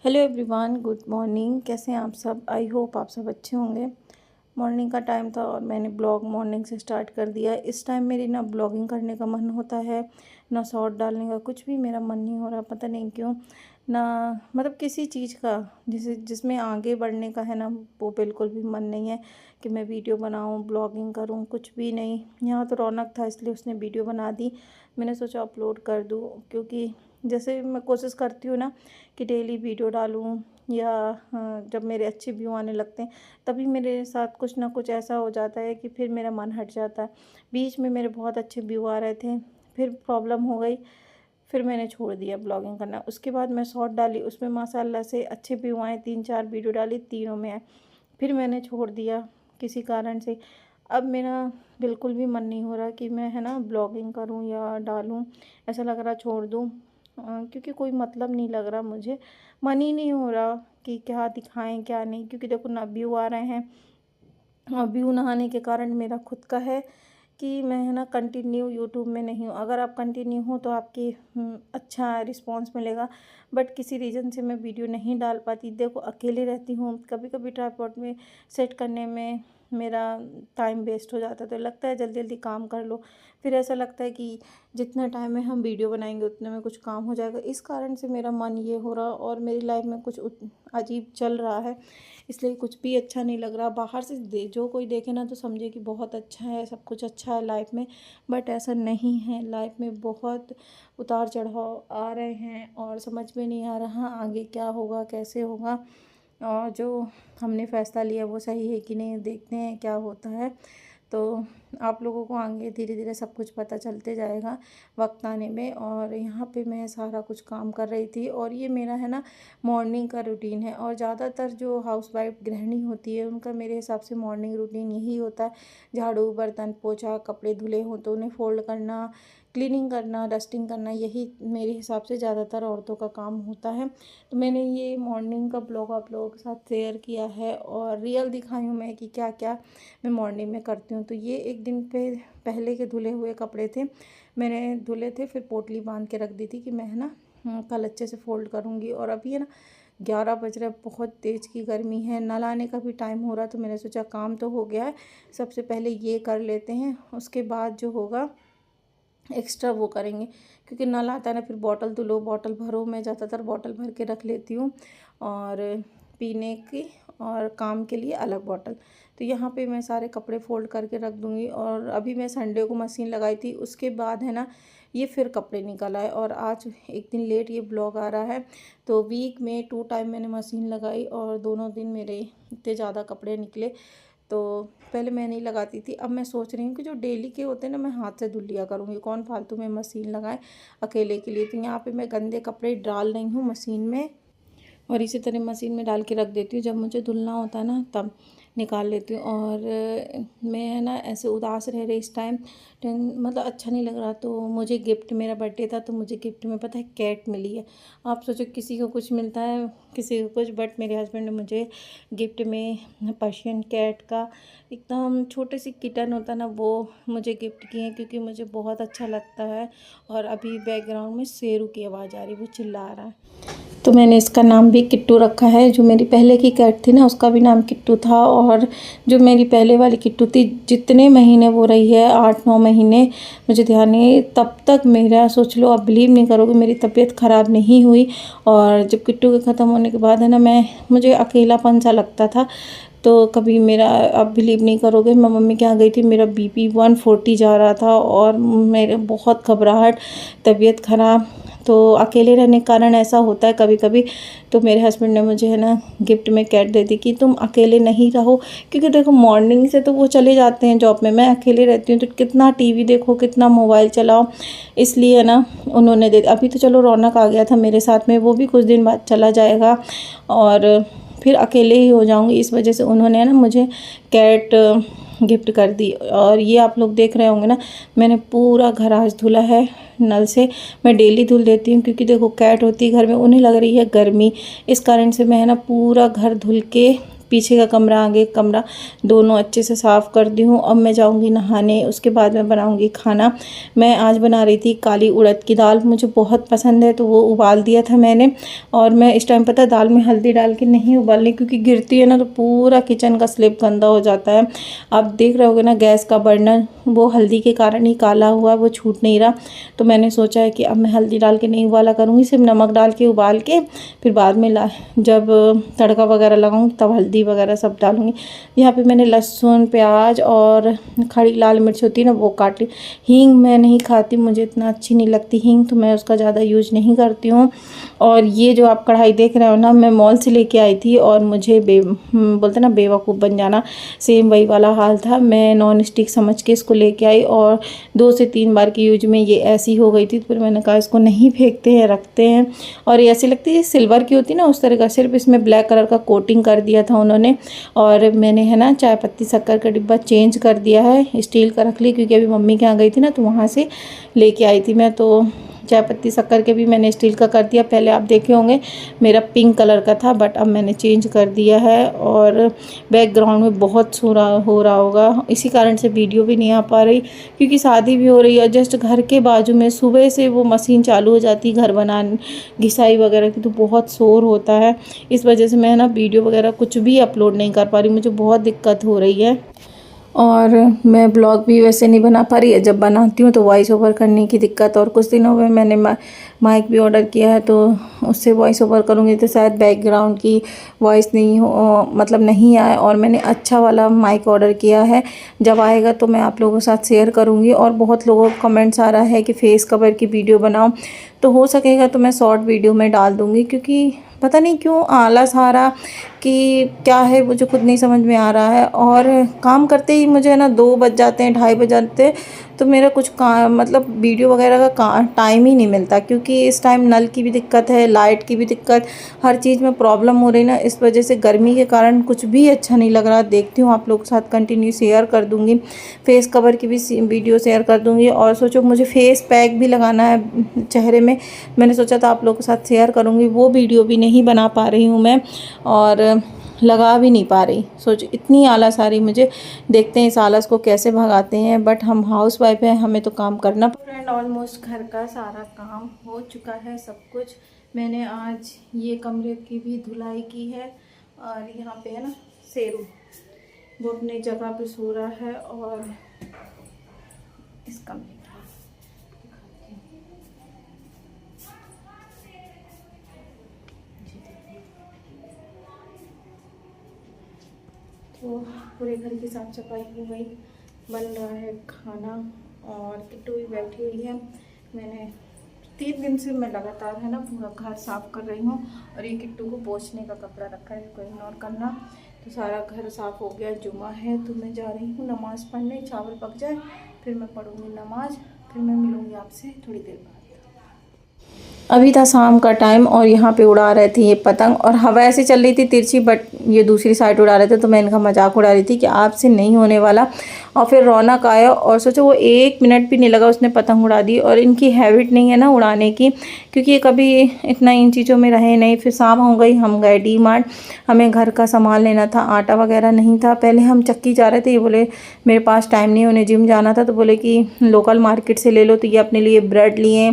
Hello everyone, good morning. कैसे हैं आप सब? आई होप आप सब अच्छे होंगे। मॉर्निंग का टाइम था और मैंने ब्लॉग मॉर्निंग से स्टार्ट कर दिया। इस टाइम मेरी ना ब्लॉगिंग करने का मन होता है, ना शॉर्ट डालने का, कुछ भी मेरा मन नहीं हो रहा, पता नहीं क्यों। ना मतलब किसी चीज़ का जिसमें आगे बढ़ने का है ना, वो बिल्कुल भी मन नहीं है कि मैं वीडियो बनाऊं, ब्लॉगिंग करूं, कुछ भी नहीं। यहाँ तो रौनक था इसलिए उसने वीडियो बना दी, मैंने सोचा अपलोड कर दूं। क्योंकि जैसे मैं कोशिश करती हूँ ना कि डेली वीडियो डालूं, या जब मेरे अच्छे व्यू आने लगते हैं तभी मेरे साथ कुछ ना कुछ ऐसा हो जाता है कि फिर मेरा मन हट जाता है। बीच में मेरे बहुत अच्छे व्यू आ रहे थे, फिर प्रॉब्लम हो गई, फिर मैंने छोड़ दिया ब्लॉगिंग करना। उसके बाद मैं शॉर्ट डाली, उसमें माशाल्लाह से अच्छे व्यू आए, 3-4 वीडियो डाली, तीनों में आए। फिर मैंने छोड़ दिया किसी कारण से। अब मेरा बिल्कुल भी मन नहीं हो रहा कि मैं है ना ब्लॉगिंग करूं या डालूं, ऐसा लग रहा छोड़ दूं। क्योंकि कोई मतलब नहीं लग रहा मुझे, मन ही नहीं हो रहा कि क्या दिखाएं क्या नहीं। क्योंकि देखो ना व्यू आ रहे हैं, और व्यू ना आने के कारण मेरा खुद का है कि मैं है ना कंटिन्यू यूट्यूब में नहीं हूँ। अगर आप कंटिन्यू हो तो आपकी अच्छा रिस्पांस मिलेगा, बट किसी रीज़न से मैं वीडियो नहीं डाल पाती। देखो अकेले रहती हूँ, कभी कभी ट्राइपॉड में सेट करने में मेरा टाइम वेस्ट हो जाता है, तो लगता है जल्दी जल्दी काम कर लो। फिर ऐसा लगता है कि जितना टाइम में हम वीडियो बनाएंगे उतने में कुछ काम हो जाएगा। इस कारण से मेरा मन ये हो रहा, और मेरी लाइफ में कुछ अजीब चल रहा है, इसलिए कुछ भी अच्छा नहीं लग रहा। बाहर से जो कोई देखे ना तो समझे कि बहुत अच्छा है, सब कुछ अच्छा है लाइफ में, बट ऐसा नहीं है। लाइफ में बहुत उतार चढ़ाव आ रहे हैं और समझ में नहीं आ रहा आगे क्या होगा, कैसे होगा, और जो हमने फ़ैसला लिया वो सही है कि नहीं, देखते हैं क्या होता है। तो आप लोगों को आगे धीरे धीरे सब कुछ पता चलते जाएगा वक्त आने में। और यहाँ पे मैं सारा कुछ काम कर रही थी, और ये मेरा है ना मॉर्निंग का रूटीन है। और ज़्यादातर जो हाउसवाइफ गृहिणी होती है उनका मेरे हिसाब से मॉर्निंग रूटीन यही होता है। झाड़ू, बर्तन, पोछा, कपड़े धुले हों तो उन्हें फोल्ड करना, क्लीनिंग करना, डस्टिंग करना, यही मेरे हिसाब से ज़्यादातर औरतों का काम होता है। तो मैंने ये मॉर्निंग का ब्लॉग आप लोगों के साथ शेयर किया है, और रियल दिखाई हूँ मैं कि क्या क्या मैं मॉर्निंग में करती हूँ। तो ये एक दिन पे पहले के धुले हुए कपड़े थे, मैंने धुले थे, फिर पोटली बांध के रख दी थी कि मैं है ना कल अच्छे से फोल्ड करूँगी। और अभी है ना 11 बज रहे, बहुत तेज़ की गर्मी है, नल आने का भी टाइम हो रहा, तो मैंने सोचा काम तो हो गया है, सबसे पहले ये कर लेते हैं, उसके बाद जो होगा एक्स्ट्रा वो करेंगे। क्योंकि नल आता है ना, फिर बॉटल धुलो, बॉटल भरो, मैं ज़्यादातर बॉटल भर के रख लेती हूँ, और पीने की और काम के लिए अलग बॉटल। तो यहाँ पे मैं सारे कपड़े फोल्ड करके रख दूँगी। और अभी मैं संडे को मशीन लगाई थी, उसके बाद है ना ये फिर कपड़े निकल आए, और आज एक दिन लेट ये ब्लॉग आ रहा है। तो वीक में 2 टाइम मैंने मशीन लगाई, और दोनों दिन मेरे इतने ज़्यादा कपड़े निकले। तो पहले मैं नहीं लगाती थी, अब मैं सोच रही हूँ कि जो डेली के होते हैं ना मैं हाथ से धुल लिया करूँगी, कौन फालतू में मशीन लगाए अकेले के लिए। तो यहाँ पे मैं गंदे कपड़े डाल रही हूँ मशीन में, और इसी तरह मशीन में डाल के रख देती हूँ, जब मुझे धुलना होता है ना तब निकाल लेती हूँ। और मैं है ना ऐसे उदास रह रही इस टाइम, मतलब अच्छा नहीं लग रहा। तो मुझे गिफ्ट, मेरा बर्थडे था तो मुझे गिफ्ट में पता है कैट मिली है। आप सोचो किसी को कुछ मिलता है किसी को कुछ, बट मेरे हस्बैंड ने मुझे गिफ्ट में पर्शियन कैट का एकदम छोटे सी किटन होता है ना, वो मुझे गिफ्ट किए हैं, क्योंकि मुझे बहुत अच्छा लगता है। और अभी बैकग्राउंड में शेरू की आवाज़ आ रही, वो चिल्ला रहा है। तो मैंने इसका नाम भी किट्टू रखा है। जो मेरी पहले की कैट थी ना उसका भी नाम किट्टू था, और जो मेरी पहले वाली किट्टू थी, जितने महीने वो रही है, 8-9 महीने, मुझे ध्यान नहीं, तब तक मेरा सोच लो, आप बिलीव नहीं करोगे, मेरी तबीयत ख़राब नहीं हुई। और जब किट्टू के ख़त्म होने के बाद है ना मुझे अकेलापन सा लगता था। तो कभी मेरा, आप बिलीव नहीं करोगे, मैं मम्मी के यहाँ गई थी, मेरा बीपी 140 जा रहा था, और मेरे बहुत घबराहट, तबीयत ख़राब। तो अकेले रहने के कारण ऐसा होता है कभी कभी। तो मेरे हस्बैंड ने मुझे है ना गिफ्ट में कैट दे दी कि तुम अकेले नहीं रहो। क्योंकि देखो मॉर्निंग से तो वो चले जाते हैं जॉब में, मैं अकेले रहती हूँ, तो कितना टीवी देखो, कितना मोबाइल चलाओ, इसलिए ना उन्होंने दे। अभी तो चलो रौनक आ गया था मेरे साथ में, वो भी कुछ दिन बाद चला जाएगा, और फिर अकेले ही हो जाऊंगी। इस वजह से उन्होंने ना मुझे कैट गिफ्ट कर दी। और ये आप लोग देख रहे होंगे ना, मैंने पूरा घर आज धुला है नल से। मैं डेली धुल देती हूँ, क्योंकि देखो कैट होती है घर में, उन्हें लग रही है गर्मी, इस कारण से मैं है ना पूरा घर धुल के पीछे का कमरा आगे का कमरा दोनों अच्छे से साफ़ कर दी हूँ। अब मैं जाऊँगी नहाने, उसके बाद मैं बनाऊँगी खाना। मैं आज बना रही थी काली उड़द की दाल, मुझे बहुत पसंद है तो वो उबाल दिया था मैंने। और मैं इस टाइम पता है दाल में हल्दी डाल के नहीं उबालनी, क्योंकि गिरती है ना तो पूरा किचन का स्लैब गंदा हो जाता है। आप देख रहे होगे ना गैस का बर्नर, वो हल्दी के कारण ही काला हुआ, वो छूट नहीं रहा। तो मैंने सोचा है कि अब मैं हल्दी डाल के नहीं उबाला करूँगी, सिर्फ नमक डाल के उबाल के फिर बाद में जब तड़का वगैरह लगाऊंगी तब हल्दी वगैरह सब डालूंगी। यहाँ पे मैंने लहसुन, प्याज और खड़ी लाल मिर्च होती है ना वो काट ली। हींग मैं नहीं खाती, मुझे इतना अच्छी नहीं लगती हींग, तो मैं उसका ज़्यादा यूज नहीं करती हूँ। और ये जो आप कढ़ाई देख रहे हो ना, मैं मॉल से लेके आई थी और मुझे बोलते ना बेवकूफ़ बन जाना, सेम वही वाला हाल था। मैं नॉन स्टिक समझ के इसको लेके आई और 2 से 3 बार की यूज में ये ऐसी हो गई थी। तो फिर मैंने कहा इसको नहीं फेंकते हैं, रखते हैं। और ये ऐसी लगती है सिल्वर की होती है ना उस तरह का, सिर्फ इसमें ब्लैक कलर का कोटिंग कर दिया था उन्होंने। और मैंने है ना चाय पत्ती शक्कर का डिब्बा चेंज कर दिया है, स्टील का रख ली, क्योंकि अभी मम्मी के यहाँ गई थी ना तो वहाँ से लेके आई थी मैं। तो चाय पत्ती शक्कर के भी मैंने स्टील का कर दिया। पहले आप देखे होंगे मेरा पिंक कलर का था, बट अब मैंने चेंज कर दिया है। और बैकग्राउंड में बहुत शोर हो रहा होगा, इसी कारण से वीडियो भी नहीं आ पा रही, क्योंकि शादी भी हो रही है जस्ट घर के बाजू में। सुबह से वो मशीन चालू हो जाती है घर बनाने घिसाई वगैरह की, तो बहुत शोर होता है। इस वजह से मैं ना वीडियो वगैरह कुछ भी अपलोड नहीं कर पा रही, मुझे बहुत दिक्कत हो रही है। और मैं ब्लॉग भी वैसे नहीं बना पा रही है, जब बनाती हूँ तो वॉइस ओवर करने की दिक्कत। और कुछ दिनों में मैंने माइक भी ऑर्डर किया है, तो उससे वॉइस ओवर करूँगी तो शायद बैकग्राउंड की वॉइस नहीं हो, मतलब नहीं आए। और मैंने अच्छा वाला माइक ऑर्डर किया है, जब आएगा तो मैं आप लोगों के साथ शेयर करूँगी। और बहुत लोगों का कमेंट्स आ रहा है कि फेस कवर की वीडियो बनाओ, तो हो सकेगा तो मैं शॉर्ट वीडियो में डाल दूँगी, क्योंकि पता नहीं क्यों आलस आ रहा कि क्या है मुझे खुद नहीं समझ में आ रहा है। और काम करते ही मुझे ना 2 बज जाते हैं, 2:30 बज जाते हैं, तो मेरा कुछ काम मतलब वीडियो वगैरह का टाइम ही नहीं मिलता, क्योंकि इस टाइम नल की भी दिक्कत है, लाइट की भी दिक्कत, हर चीज़ में प्रॉब्लम हो रही ना। इस वजह से गर्मी के कारण कुछ भी अच्छा नहीं लग रहा। देखती हूँ आप लोग के साथ कंटिन्यू शेयर कर दूँगी, फेस कवर की भी वीडियो शेयर कर दूँगी। और सोचो मुझे फेस पैक भी लगाना है चेहरे में, मैंने सोचा था आप लोग के साथ शेयर करूँगी, वो वीडियो भी नहीं बना पा रही हूँ मैं और लगा भी नहीं पा रही। सोच इतनी आलस आ रही मुझे, देखते हैं इस आलस को कैसे भगाते हैं। बट हम हाउस वाइफ हैं, हमें तो काम करना। फ्रेंड ऑलमोस्ट घर का सारा काम हो चुका है, सब कुछ। मैंने आज ये कमरे की भी धुलाई की है। और यहाँ पे है ना शेरू, वो अपनी जगह पे सो रहा है। और इस कमरे तो पूरे घर की साफ सफाई हो गई, बन रहा है खाना। और किट्टू भी बैठी हुई है। मैंने 3 दिन से मैं लगातार है ना पूरा घर साफ़ कर रही हूँ। और ये किट्टू को पोंछने का कपड़ा रखा है, इसको इग्नोर करना। तो सारा घर साफ़ हो गया। जुमा है तो मैं जा रही हूँ नमाज़ पढ़ने, चावल पक जाए फिर मैं पढ़ूँगी नमाज़, फिर मैं मिलूँगी आपसे थोड़ी देर बाद। अभी था शाम का टाइम और यहाँ पे उड़ा रहे थे ये पतंग, और हवा ऐसे चल रही थी तिरछी, बट ये दूसरी साइड उड़ा रहे थे। तो मैं इनका मजाक उड़ा रही थी कि आपसे नहीं होने वाला। और फिर रौनक आया और सोचो वो 1 मिनट भी नहीं लगा उसने पतंग उड़ा दी। और इनकी हैबिट नहीं है ना उड़ाने की, क्योंकि ये कभी इतना इन चीज़ों में रहे नहीं। फिर शाम हो गई, हम गए डी-मार्ट, हमें घर का सामान लेना था, आटा वगैरह नहीं था। पहले हम चक्की जा रहे थे, ये बोले मेरे पास टाइम नहीं, उन्हें जिम जाना था, तो बोले कि लोकल मार्केट से ले लो। तो ये अपने लिए ब्रेड लिए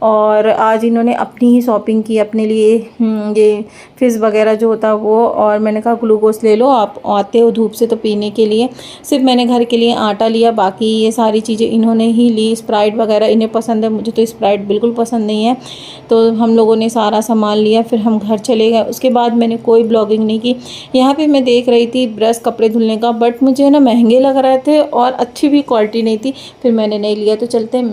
और आज इन्होंने अपनी ही शॉपिंग की अपने लिए, ये फिज़ वगैरह जो होता है वो। और मैंने कहा ग्लूकोज ले लो, आप आते हो धूप से तो पीने के लिए। सिर्फ मैंने घर के लिए आटा लिया, बाकी ये सारी चीज़ें इन्होंने ही ली। स्प्राइट वगैरह इन्हें पसंद है, मुझे तो स्प्राइट बिल्कुल पसंद नहीं है। तो हम लोगों ने सारा सामान लिया, फिर हम घर चले गए। उसके बाद मैंने कोई ब्लॉगिंग नहीं की। यहाँ पे मैं देख रही थी ब्रश कपड़े धुलने का, बट मुझे ना महंगे लग रहे थे और अच्छी भी क्वालिटी नहीं थी, फिर मैंने नहीं लिया। तो चलते हैं